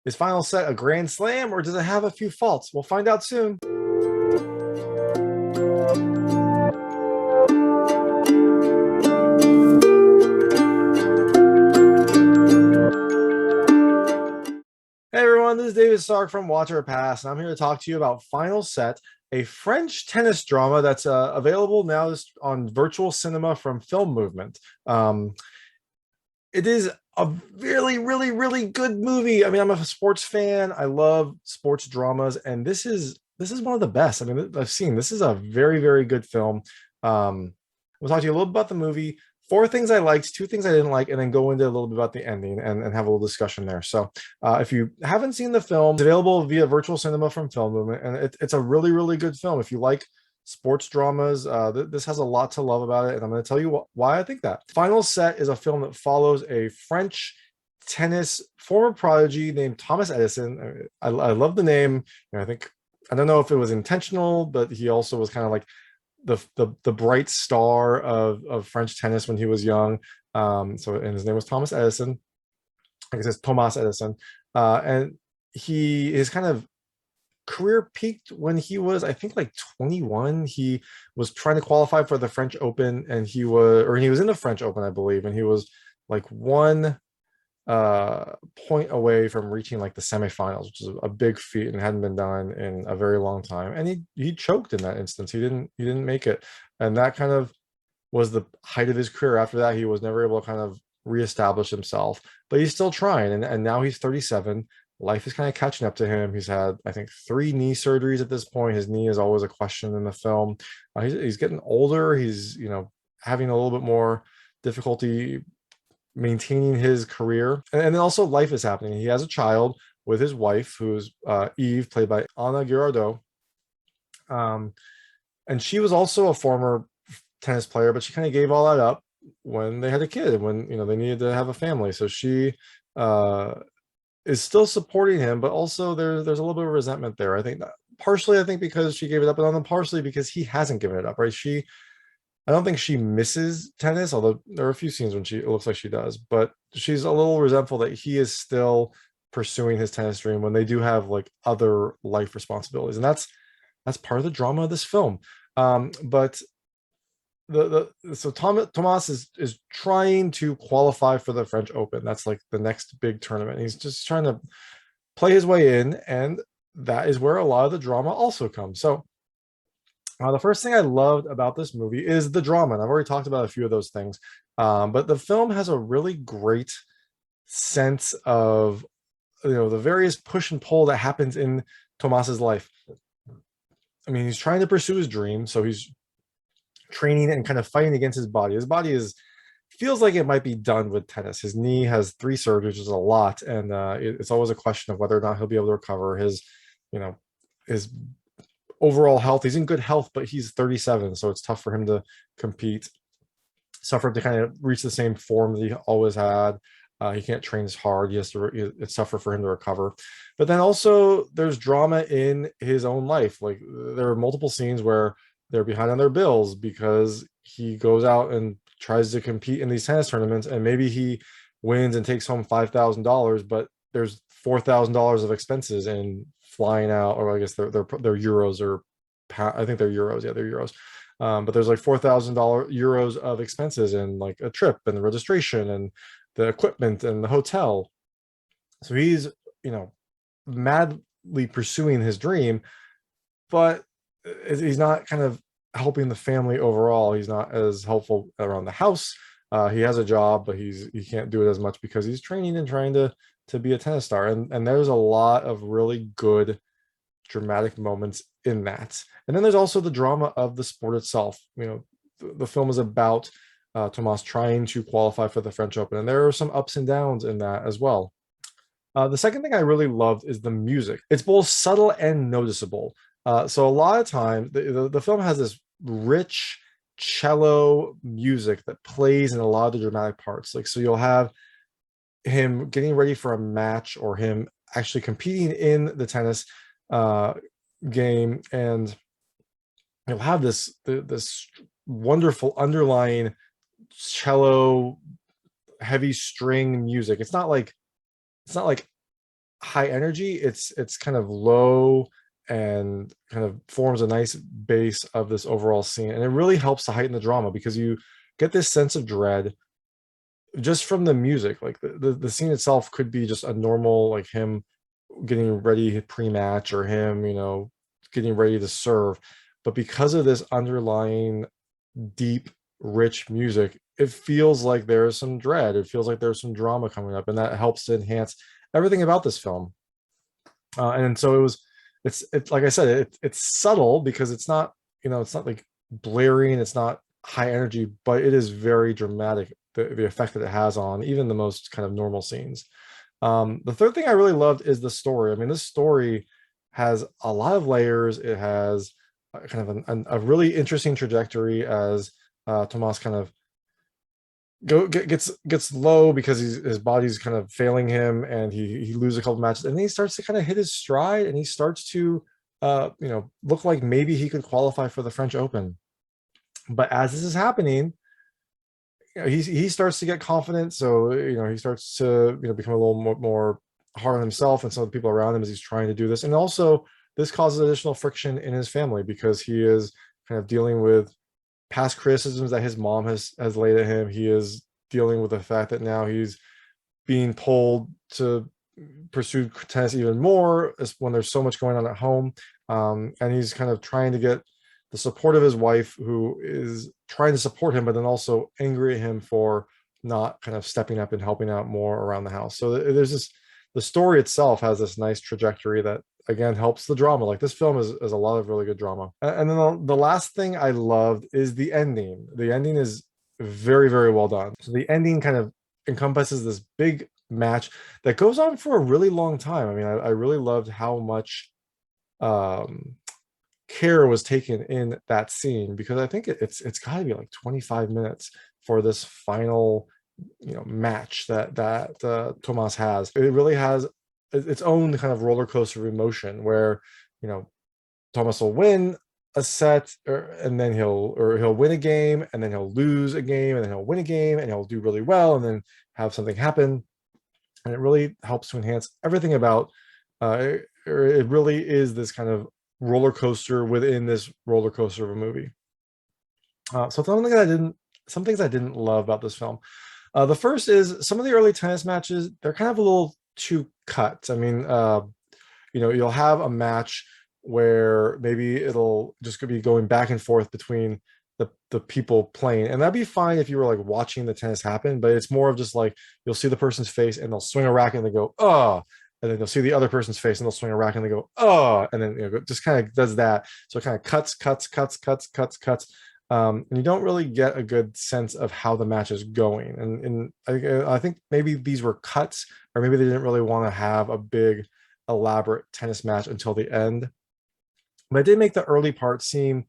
Is Final Set a grand slam, or does it have a few faults? We'll find out soon. Hey everyone, this is David Stark from Watch or Pass, and I'm here to talk to you about Final Set, a French tennis drama that's available now on virtual cinema from Film Movement. It is a really, really, really good movie. I mean, I'm a sports fan. I love sports dramas, and this is one of the best. I mean, I've seen. This is a very, very good film. We'll talk to you a little bit about the movie, four things I liked, two things I didn't like, and then go into a little bit about the ending and have a little discussion there. So, if you haven't seen the film, it's available via virtual cinema from Film Movement, and it's a really, really good film. If you like sports dramas, this has a lot to love about it, and I'm going to tell you why I think that. Final Set is a film that follows a French tennis former prodigy named Thomas Edison. I love the name. I don't know if it was intentional, but he also was kind of like the bright star of French tennis when he was young. And his name was Thomas Edison. I guess it's Thomas Edison. And his kind of career peaked when he was, I think, like 21. He was trying to qualify for the French Open, and he was in the French Open, I believe, and he was like one point away from reaching like the semifinals, which is a big feat and hadn't been done in a very long time. And he choked in that instance. He didn't make it, and that kind of was the height of his career. After that, he was never able to kind of reestablish himself, but he's still trying. And now he's 37. Life is kind of catching up to him. He's had, I think, 3 knee surgeries at this point. His knee is always a question in the film. He's getting older. He's having a little bit more difficulty maintaining his career, and then also life is happening. He has a child with his wife, who's Eve, played by Anna Girardot, and she was also a former tennis player, but she kind of gave all that up when they had a kid, when they needed to have a family. So she is still supporting him, but also there's a little bit of resentment there. I think that partially, because she gave it up, and then partially because he hasn't given it up, right? I don't think she misses tennis, although there are a few scenes when it looks like she does, but she's a little resentful that he is still pursuing his tennis dream when they do have like other life responsibilities. And that's part of the drama of this film. But so Thomas is trying to qualify for the French Open. That's like the next big tournament. He's just trying to play his way in, and that is where a lot of the drama also comes. So the first thing I loved about this movie is the drama, and I've already talked about a few of those things. But the film has a really great sense of the various push and pull that happens in Tomas's life. I mean, he's trying to pursue his dream, so he's training and kind of fighting against his body. His body feels like it might be done with tennis. His knee has 3 surgeries, which is a lot, and it's always a question of whether or not he'll be able to recover his overall health. He's in good health, but he's 37, so it's tough for him to compete. It's tough for him to kind of reach the same form that he always had. He can't train as hard. It's tougher for him to recover. But then also there's drama in his own life. Like, there are multiple scenes where they're behind on their bills because he goes out and tries to compete in these tennis tournaments, and maybe he wins and takes home $5,000, but there's $4,000 of expenses in flying out, or I guess they're euros, or I think they're euros. Yeah, they're euros. But there's like €4,000 of expenses in like a trip and the registration and the equipment and the hotel. So he's madly pursuing his dream, but he's not kind of helping the family overall. He's not as helpful around the house. He has a job, but he can't do it as much because he's training and trying to be a tennis star. And there's a lot of really good dramatic moments in that. And then there's also the drama of the sport itself. The film is about Thomas trying to qualify for the French Open, and there are some ups and downs in that as well. The second thing I really loved is the music. It's both subtle and noticeable. So a lot of time, the film has this rich cello music that plays in a lot of the dramatic parts. Like, so you'll have him getting ready for a match, or him actually competing in the tennis game, and you'll have this wonderful underlying cello heavy string music. It's not like high energy. It's kind of low and kind of forms a nice base of this overall scene, and it really helps to heighten the drama because you get this sense of dread just from the music. Like the scene itself could be just a normal, like him getting ready pre-match, or him, getting ready to serve, but because of this underlying deep, rich music, it feels like there's some dread. It feels like there's some drama coming up, and that helps to enhance everything about this film. And so it's like I said, it's subtle because it's not, it's not like blaring, it's not high energy, but it is very dramatic, the effect that it has on even the most kind of normal scenes. The third thing I really loved is the story. I mean, this story has a lot of layers. It has kind of a really interesting trajectory as Tomas kind of gets low because his body's kind of failing him, and he loses a couple matches, and then he starts to kind of hit his stride, and he starts to look like maybe he could qualify for the French Open. But as this is happening, he starts to get confident, so he starts to become a little more hard on himself and some of the people around him as he's trying to do this. And also this causes additional friction in his family because he is kind of dealing with past criticisms that his mom has laid at him. He is dealing with the fact that now he's being pulled to pursue tennis even more when there's so much going on at home. And he's kind of trying to get the support of his wife, who is trying to support him, but then also angry at him for not kind of stepping up and helping out more around the house. So there's the story itself has this nice trajectory that again helps the drama. Like this film is a lot of really good drama. And then the last thing I loved is the ending. The ending is very, very well done. So the ending kind of encompasses this big match that goes on for a really long time. I mean, I really loved how much care was taken in that scene, because I think it's got to be like 25 minutes for this final match that Tomas has. It really has its own kind of roller coaster of emotion where Tomas will win a set, and then he'll win a game, and then he'll lose a game, and then he'll win a game, and he'll do really well, and then have something happen. And it really helps to enhance everything about it really is this kind of roller coaster within this roller coaster of a movie. So some things I didn't love about this film. The first is some of the early tennis matches, they're kind of a little too cut. I mean, you'll have a match where maybe it'll just be going back and forth between the people playing, and that'd be fine if you were like watching the tennis happen, but it's more of just like you'll see the person's face and they'll swing a racket and they go, oh, and then you'll see the other person's face and they'll swing a racket and they go, oh, and then just kind of does that. So it kind of cuts. And you don't really get a good sense of how the match is going. And I think maybe these were cuts, or maybe they didn't really want to have a big, elaborate tennis match until the end. But it did make the early part seem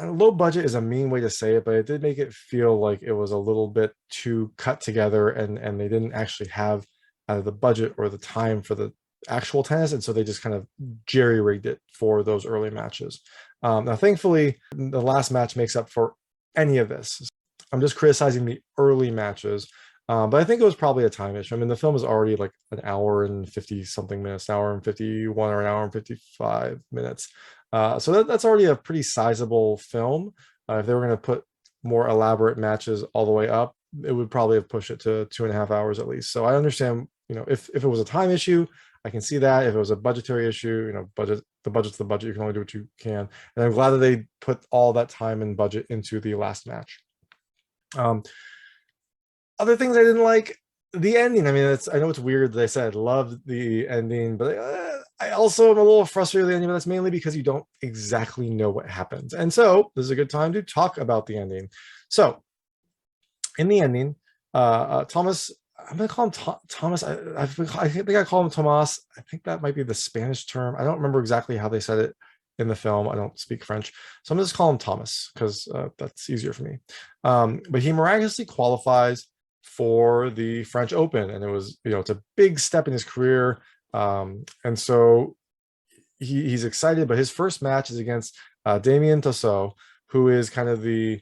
low budget is a mean way to say it, but it did make it feel like it was a little bit too cut together, and they didn't actually have the budget or the time for the actual tennis, and so they just kind of jerry-rigged it for those early matches. Now, thankfully, the last match makes up for any of this. I'm just criticizing the early matches, but I think it was probably a time issue. I mean, the film is already like an hour and 50 something minutes, an hour and 51 or an hour and 55 minutes. So that's already a pretty sizable film. If they were going to put more elaborate matches all the way up, it would probably have pushed it to 2.5 hours at least. So I understand, if it was a time issue, I can see that. If it was a budgetary issue, the budget's the budget. You can only do what you can. And I'm glad that they put all that time and budget into the last match. Other things I didn't like, the ending. I mean, I know it's weird that I said I loved the ending, but I also am a little frustrated with the ending, but that's mainly because you don't exactly know what happens. And so this is a good time to talk about the ending. So in the ending, Thomas, I'm going to call him Thomas. I think I call him Tomas. I think that might be the Spanish term. I don't remember exactly how they said it in the film. I don't speak French. So I'm going to just call him Thomas because that's easier for me. But he miraculously qualifies for the French Open, and it was, it's a big step in his career. And so he's excited, but his first match is against Damien, who is kind of the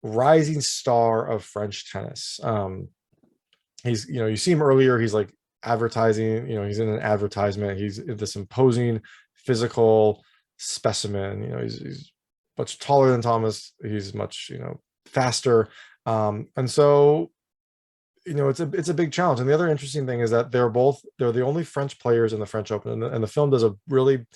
rising star of French tennis. He's, you see him earlier, he's like advertising, he's in an advertisement. He's this imposing physical specimen. He's much taller than Thomas. He's much, faster. And so, it's a big challenge. And the other interesting thing is that they're the only French players in the French Open. And the film does a really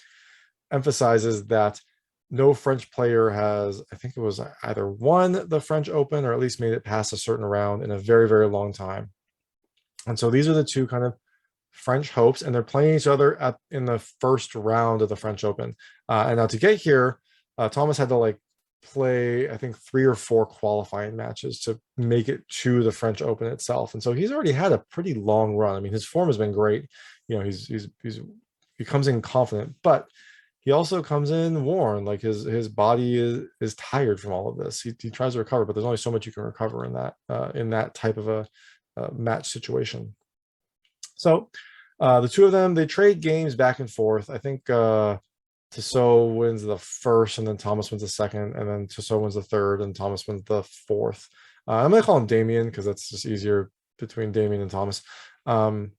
emphasizes that no French player has, I think it was either won the French Open or at least made it past a certain round in a very, very long time. And so these are the two kind of French hopes, and they're playing each other in the first round of the French Open. And now to get here, Thomas had to play, I think, 3 or 4 qualifying matches to make it to the French Open itself. And so he's already had a pretty long run. I mean, his form has been great. He comes in confident, but he also comes in worn. Like his body is tired from all of this. He tries to recover, but there's only so much you can recover in that type of a match situation. So the two of them, they trade games back and forth. I think Tissot wins the first, and then Thomas wins the second, and then Tissot wins the third, and Thomas wins the fourth. I'm gonna call him Damien because that's just easier between Damien and Thomas. And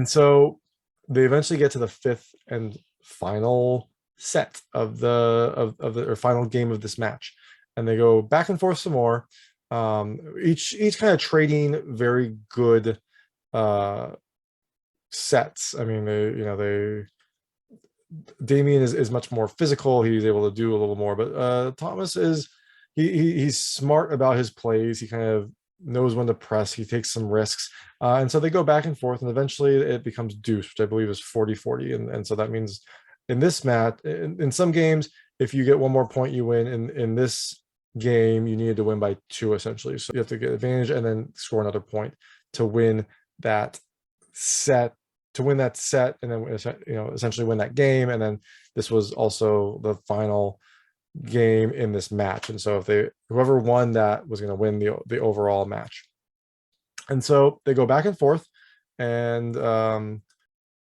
so they eventually get to the fifth and final set of the final game of this match, and they go back and forth some more. Each kind of trading very good sets. I mean, Damien is much more physical. He's able to do a little more, but Thomas he's smart about his plays. He kind of knows when to press. He takes some risks, and so they go back and forth, and eventually it becomes deuce, which I believe is 40-40. And so that means in this match, in some games, if you get one more point, you win. In this game, you needed to win by 2 essentially. So you have to get advantage and then score another point to win that set. And then essentially win that game. And then this was also the final game in this match. And so whoever won that was going to win the overall match. And so they go back and forth, and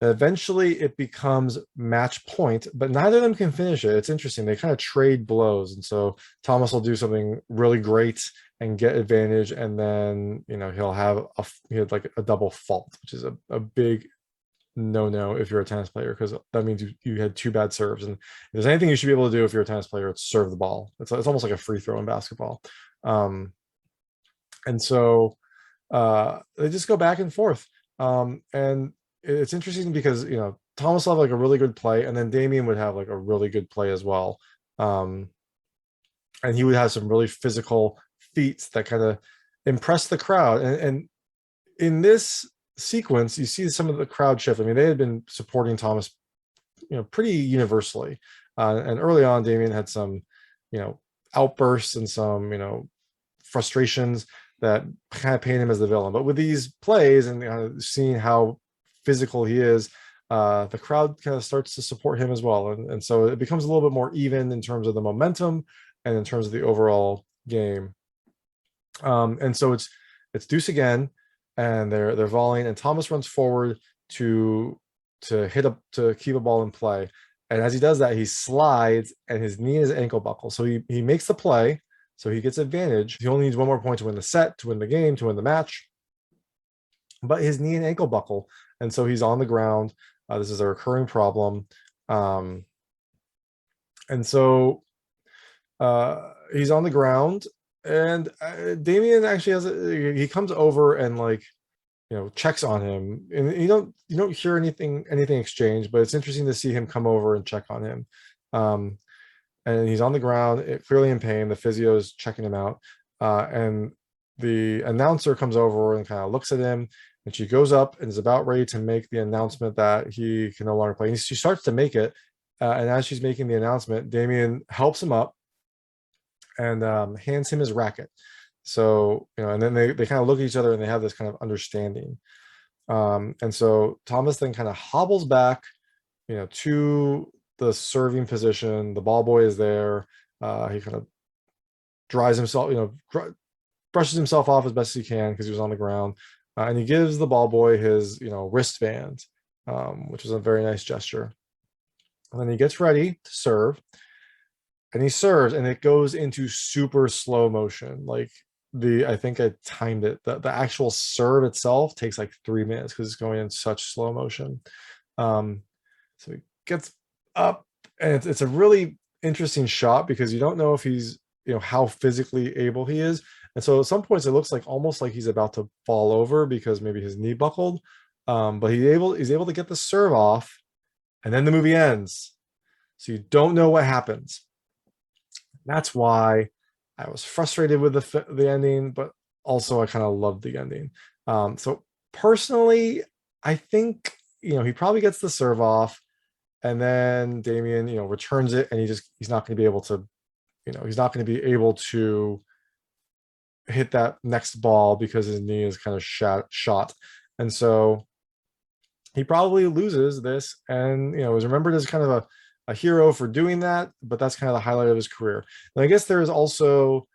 eventually it becomes match point, but neither of them can finish it. It's interesting. They kind of trade blows. And so Thomas will do something really great and get advantage. And then, he'll have a double fault, which is a big no if you're a tennis player, because that means you had 2 bad serves. And if there's anything you should be able to do if you're a tennis player, it's serve the ball. It's almost like a free throw in basketball. And so they just go back and forth. And it's interesting because Thomas will have a really good play, and then Damien would have a really good play as well. And he would have some really physical feats that kind of impress the crowd. And in this sequence, you see some of the crowd shift. I mean, they had been supporting Thomas, pretty universally. And early on, Damien had some, outbursts and some, frustrations that kind of paint him as the villain. But with these plays and seeing how physical he is, the crowd kind of starts to support him as well. And so it becomes a little bit more even in terms of the momentum and in terms of the overall game. And so it's deuce again, and they're volleying, and Thomas runs forward to keep a ball in play. And as he does that, he slides, and his knee and his ankle buckle. So he makes the play, so he gets advantage. He only needs one more point to win the set, to win the game, to win the match. But his knee and ankle buckle, and so he's on the ground. This is a recurring problem. And so he's on the ground, and Damien actually he comes over and checks on him, and you don't hear anything exchanged, but it's interesting to see him come over and check on him. And he's on the ground, clearly in pain. The physio is checking him out, and the announcer comes over and kind of looks at him, and she goes up and is about ready to make the announcement that he can no longer play. And she starts to make it, and as she's making the announcement, Damien helps him up and hands him his racket. So, and then they kind of look at each other, and they have this kind of understanding. And so Thomas then kind of hobbles back, to the serving position. The ball boy is there. He kind of dries himself, brushes himself off as best as he can because he was on the ground. And he gives the ball boy his, wristband, which is a very nice gesture. And then he gets ready to serve, and he serves, and it goes into super slow motion. I think I timed it. The actual serve itself takes like 3 minutes because it's going in such slow motion. Um, so he gets up, and it's a really interesting shot because you don't know if he's, how physically able he is. And so at some points it looks like almost like he's about to fall over because maybe his knee buckled. But he's able to get the serve off, and then the movie ends. So you don't know what happens. That's why I was frustrated with the ending, but also I kind of loved the ending. So personally, I think he probably gets the serve off, and then Damien returns it, and he's not going to be able to he's not going to be able to hit that next ball because his knee is kind of shot, and so he probably loses this, and is remembered as kind of a hero for doing that, but that's kind of the highlight of his career. And I guess there is also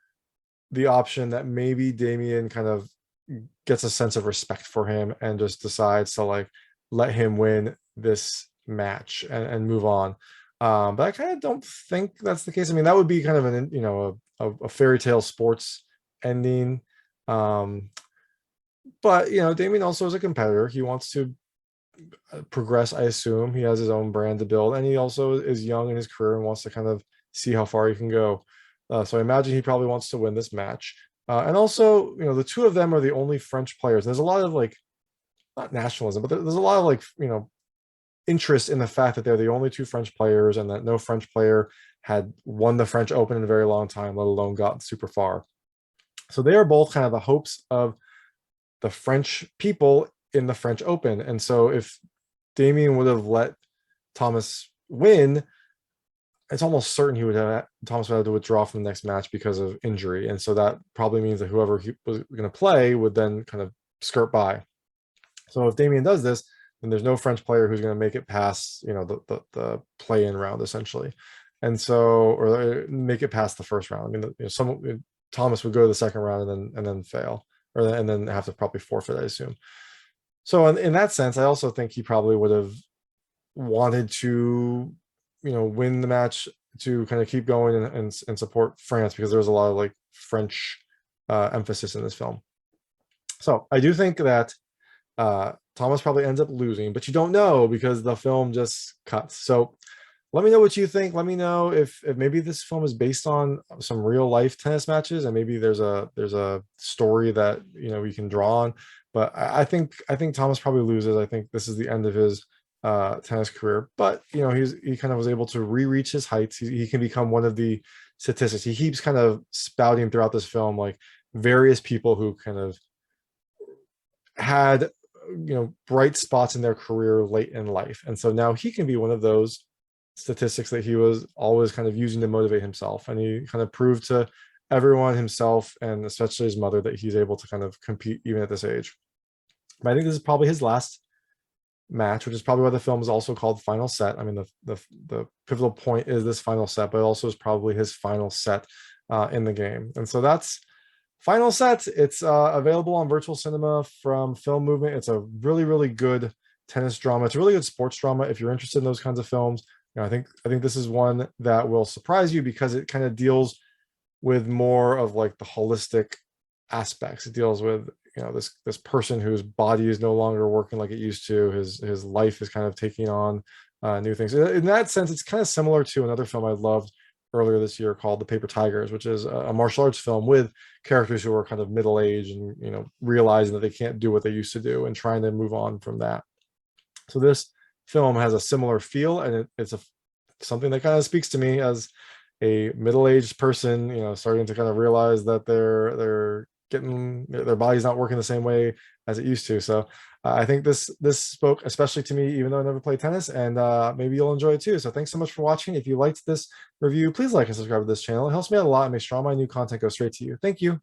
the option that maybe Damien kind of gets a sense of respect for him and just decides to like let him win this match and move on. But I kind of don't think that's the case. I mean, that would be kind of an a fairy tale sports ending. But Damien also is a competitor. He wants to progress, I assume. He has his own brand to build, and he also is young in his career and wants to kind of see how far he can go. So I imagine he probably wants to win this match. And also, the two of them are the only French players. There's a lot of like, not nationalism, but there's a lot of like, interest in the fact that they're the only two French players, and that no French player had won the French Open in a very long time, let alone gotten super far. So they are both kind of the hopes of the French people in the French Open. And so if Damien would have let Thomas win, it's almost certain Thomas would have to withdraw from the next match because of injury. And so that probably means that whoever he was going to play would then kind of skirt by. So if Damien does this, then there's no French player who's going to make it past, the play-in round essentially. And so, or make it past the first round. I mean, Thomas would go to the second round and then fail, and then have to probably forfeit, I assume. So in that sense, I also think he probably would have wanted to, win the match to kind of keep going and support France, because there was a lot of like French emphasis in this film. So I do think that Thomas probably ends up losing, but you don't know because the film just cuts. So let me know what you think. Let me know if maybe this film is based on some real life tennis matches, and maybe there's a story that we can draw on. But I think Thomas probably loses. I think this is the end of his tennis career. But he kind of was able to reach his heights. He can become one of the statistics. He keeps kind of spouting throughout this film like various people who kind of had bright spots in their career late in life, and so now he can be one of those statistics that he was always kind of using to motivate himself. And he kind of proved to everyone, himself and especially his mother, that he's able to kind of compete even at this age. But I think this is probably his last match, which is probably why the film is also called Final Set. I mean, the pivotal point is this final set, but it also is probably his final set in the game. And so that's Final Set. It's available on virtual cinema from Film Movement. It's a really, really good tennis drama. It's a really good sports drama if you're interested in those kinds of films. I think this is one that will surprise you because it kind of deals with more of like the holistic aspects. It deals with this person whose body is no longer working like it used to. His life is kind of taking on new things. In that sense, it's kind of similar to another film I loved earlier this year called The Paper Tigers, which is a martial arts film with characters who are kind of middle-aged and realizing that they can't do what they used to do and trying to move on from that. So this film has a similar feel, and it's something that kind of speaks to me as a middle-aged person, starting to kind of realize that they're getting their body's not working the same way as it used to. So I think this spoke especially to me, even though I never played tennis, and maybe you'll enjoy it too. So thanks so much for watching. If you liked this review, please like and subscribe to this channel. It helps me out a lot and makes sure all my new content goes straight to you. Thank you.